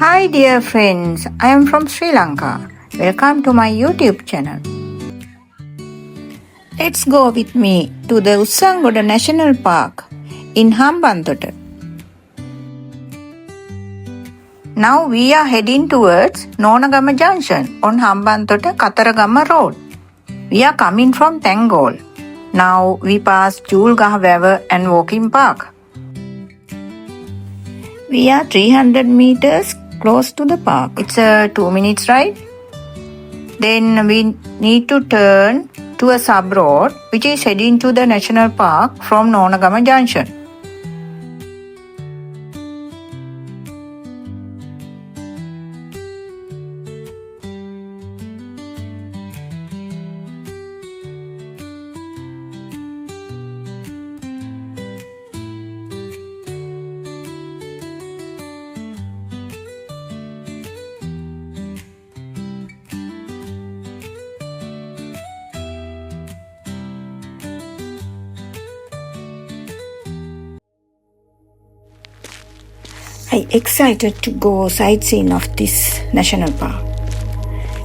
Hi dear friends, I am from Sri Lanka. Welcome to my YouTube channel. Let's go with me to the Ussangoda National Park in Hambanthota. Now we are heading towards Nonagama Junction on Hambanthota Kataragama Road. We are coming from Tangol. Now we pass Julgaha Wever and Walking Park. We are 300 meters close to the park. It's a 2 minutes ride. Then we need to turn to a sub road which is heading to the national park from Nonagama Junction. I'm excited to go sightseeing of this national park.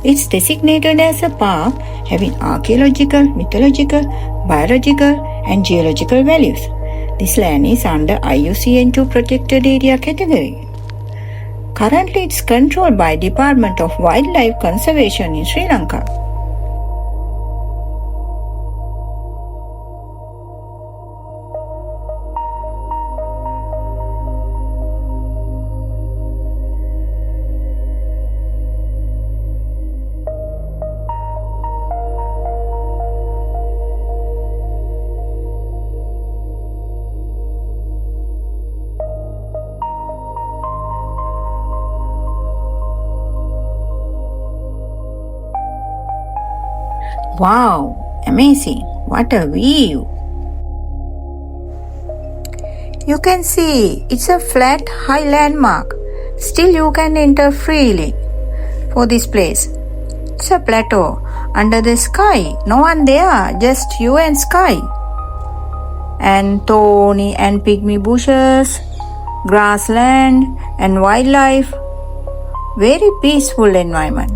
It's designated as a park having archaeological, mythological, biological and geological values. This land is under IUCN2 protected area category. Currently it's controlled by Department of Wildlife Conservation in Sri Lanka. Wow, amazing! What a view! You can see it's a flat high landmark. Still you can enter freely for this place. It's a plateau under the sky. No one there, just you and sky. And thorny and pygmy bushes, grassland and wildlife. Very peaceful environment.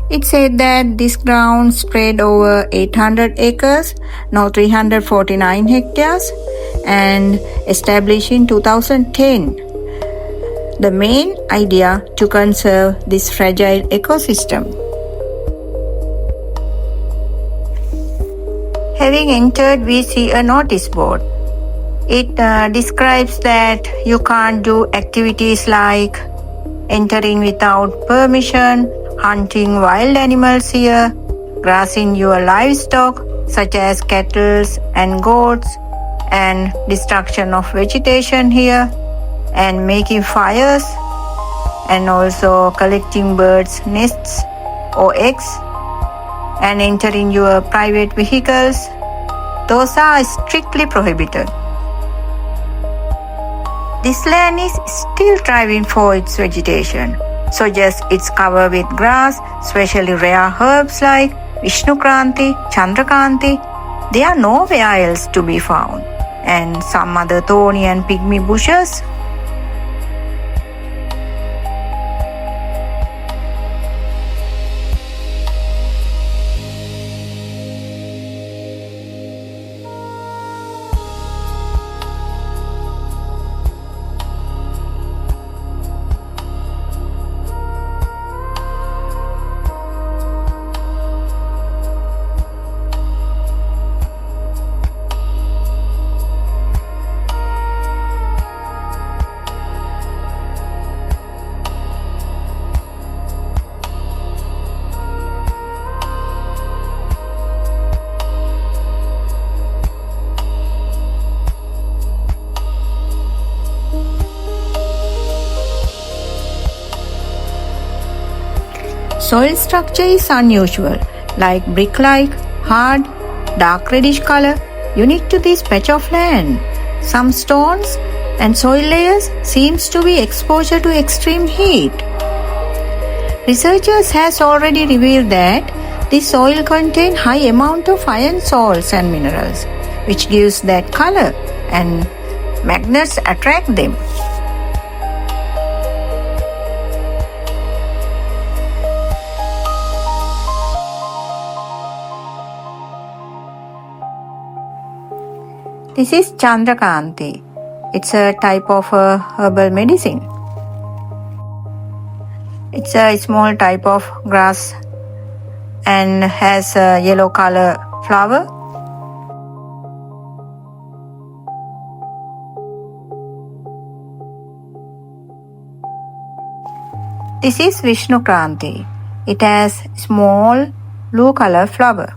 It said that this ground spread over 800 acres, now 349 hectares, and established in 2010. The main idea to conserve this fragile ecosystem. Having entered, we see a notice board. It describes that you can't do activities like entering without permission, hunting wild animals here, grazing your livestock such as cattle and goats, and destruction of vegetation here, and making fires, and also collecting birds' nests or eggs, and entering your private vehicles. Those are strictly prohibited. This land is still thriving for its vegetation. So just it's covered with grass, especially rare herbs like Vishnukranti, Chandrakranti. They are nowhere else to be found. And some other thorny and pygmy bushes. Soil structure is unusual, like brick-like, hard, dark reddish color, unique to this patch of land. Some stones and soil layers seems to be exposure to extreme heat. Researchers has already revealed that this soil contains high amount of iron salts and minerals, which gives that color and magnets attract them. This is Chandrakanti. It's a type of herbal medicine. It's a small type of grass and has a yellow color flower. This is Vishnu Kranti. It has small blue color flower.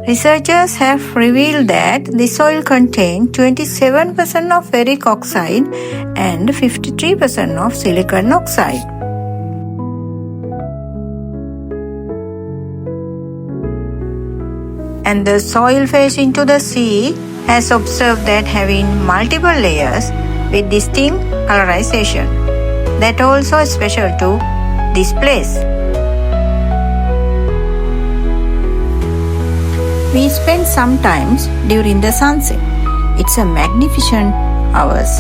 Researchers have revealed that the soil contains 27% of ferric oxide and 53% of silicon oxide. And the soil facing to the sea has observed that having multiple layers with distinct colorization. That also is special to this place. We spend some time during the sunset. It's a magnificent hours.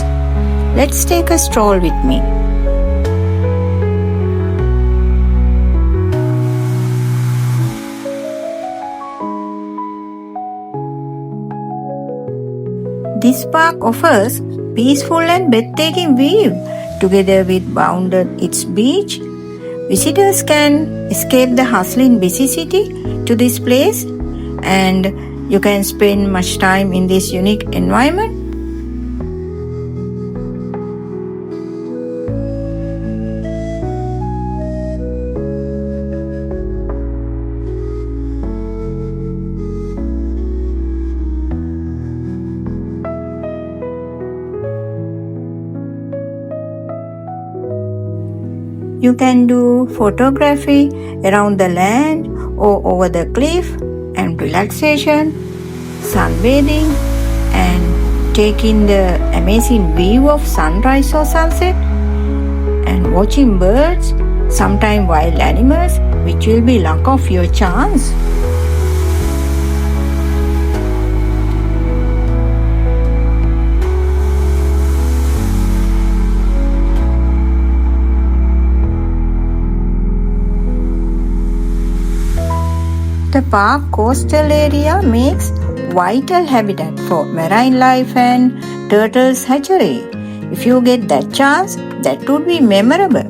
Let's take a stroll with me. This park offers peaceful and breathtaking view. Together with bounded its beach, visitors can escape the hustling busy city to this place, and you can spend much time in this unique environment. You can do photography around the land or over the cliff, and relaxation, sunbathing, and taking the amazing view of sunrise or sunset, and watching birds, sometimes wild animals, which will be luck of your chance. The park coastal area makes vital habitat for marine life and turtles hatchery. If you get that chance, that would be memorable.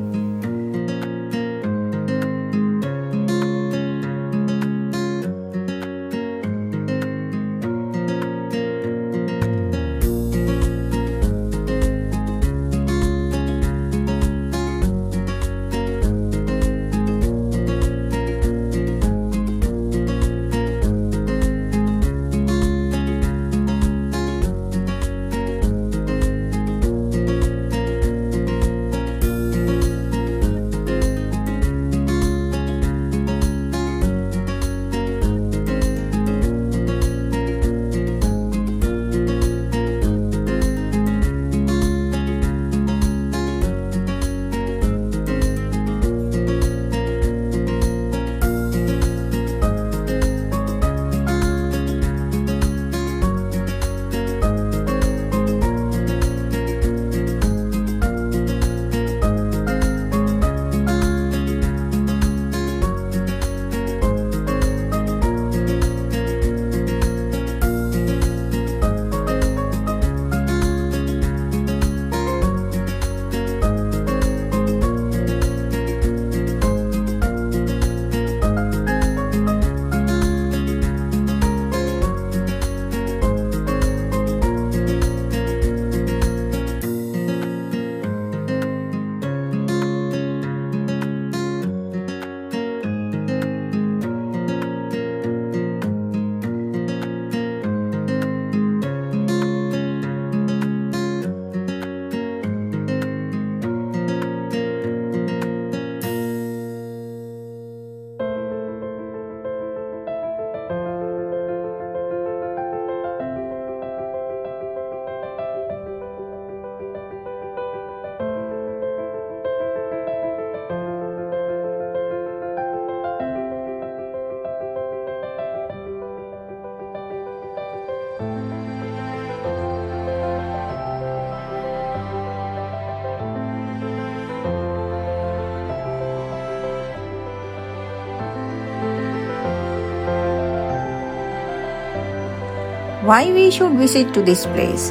Why we should visit to this place?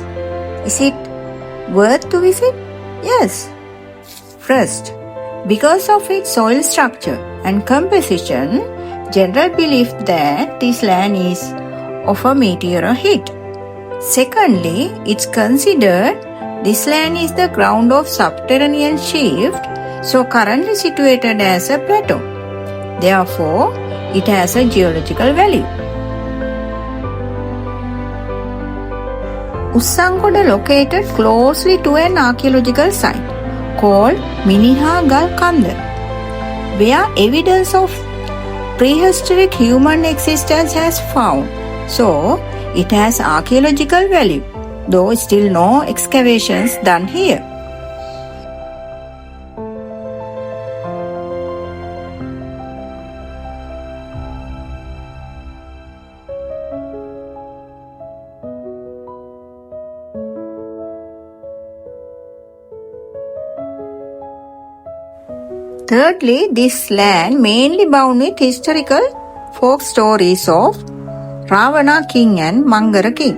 Is it worth to visit? Yes. First, because of its soil structure and composition, general belief that this land is of a meteor hit. Secondly, it's considered this land is the ground of subterranean shift, so currently situated as a plateau. Therefore, it has a geological value. Ussangoda located closely to an archaeological site called Miniha Kanda, where evidence of prehistoric human existence has found. So, it has archaeological value, though still no excavations done here. Thirdly, this land mainly bound with historical folk stories of Ravana king and Mangara king.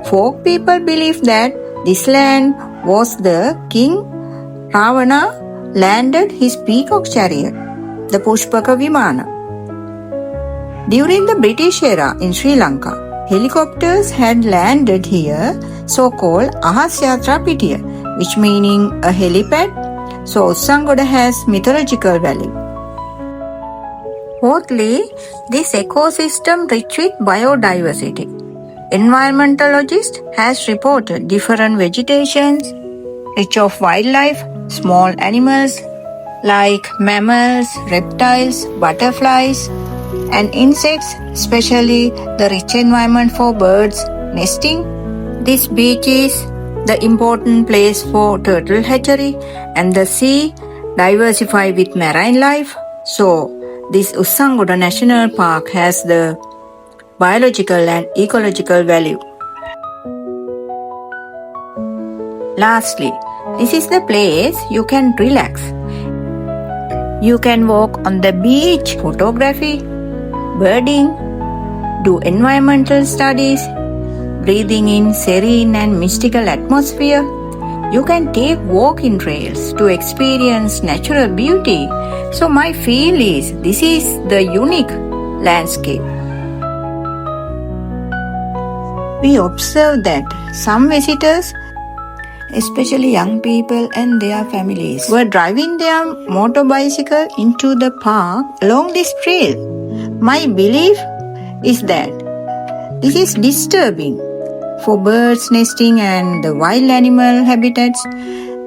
Folk people believe that this land was the king Ravana landed his peacock chariot, the Pushpaka Vimana. During the British era in Sri Lanka, helicopters had landed here, so-called Ahasyatra Pitiya, which meaning a helipad. So Ussangoda has mythological value. Fourthly, this ecosystem rich with biodiversity. Environmentalist has reported different vegetations, rich of wildlife, small animals like mammals, reptiles, butterflies, and insects, especially the rich environment for birds nesting. This beach is the important place for turtle hatchery, and the sea diversified with marine life. So, this Ussangoda National Park has the biological and ecological value. Lastly, this is the place you can relax. You can walk on the beach, photography, birding, do environmental studies, breathing in serene and mystical atmosphere. You can take walking trails to experience natural beauty. So my feel is this is the unique landscape. We observe that some visitors, especially young people and their families, were driving their motorbicycle into the park along this trail. My belief is that this is disturbing for birds nesting and the wild animal habitats.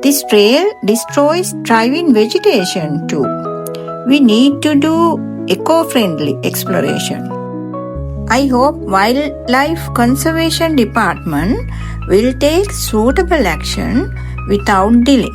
This trail destroys thriving vegetation too. We need to do eco-friendly exploration. I hope Wildlife Conservation Department will take suitable action without delay.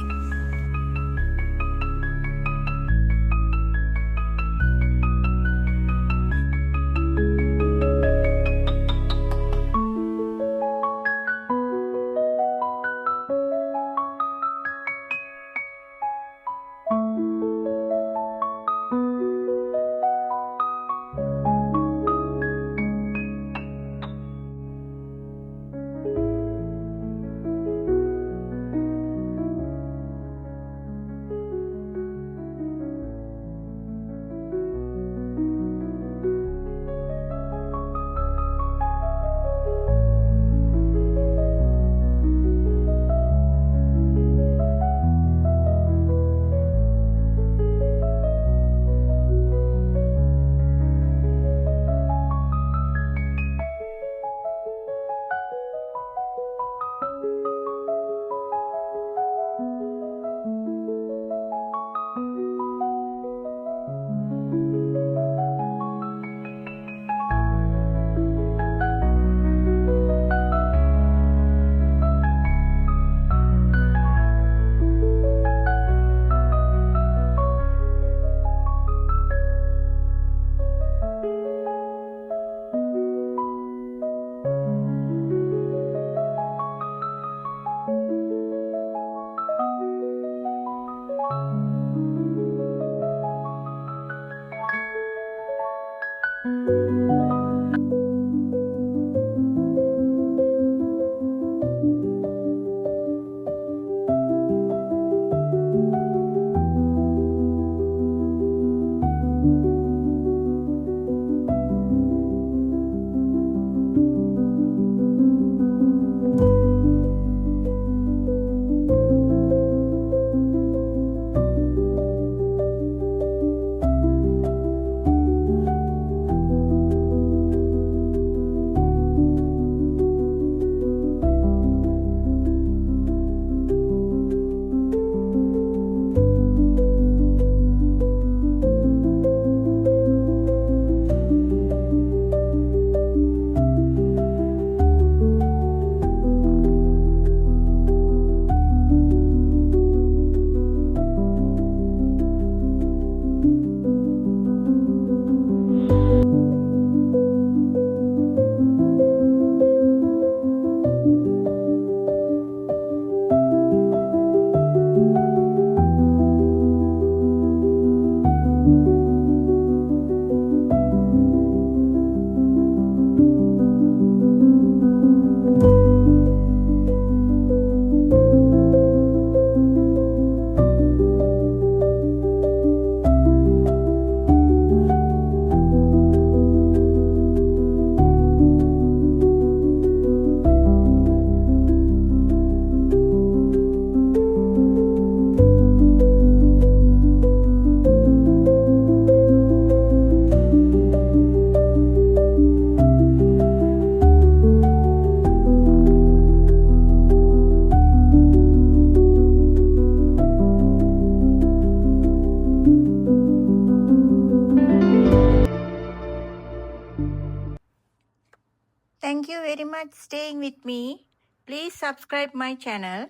Thank you very much staying with me. Please subscribe my channel.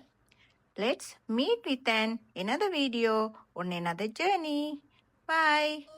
Let's meet with another video on another journey. Bye.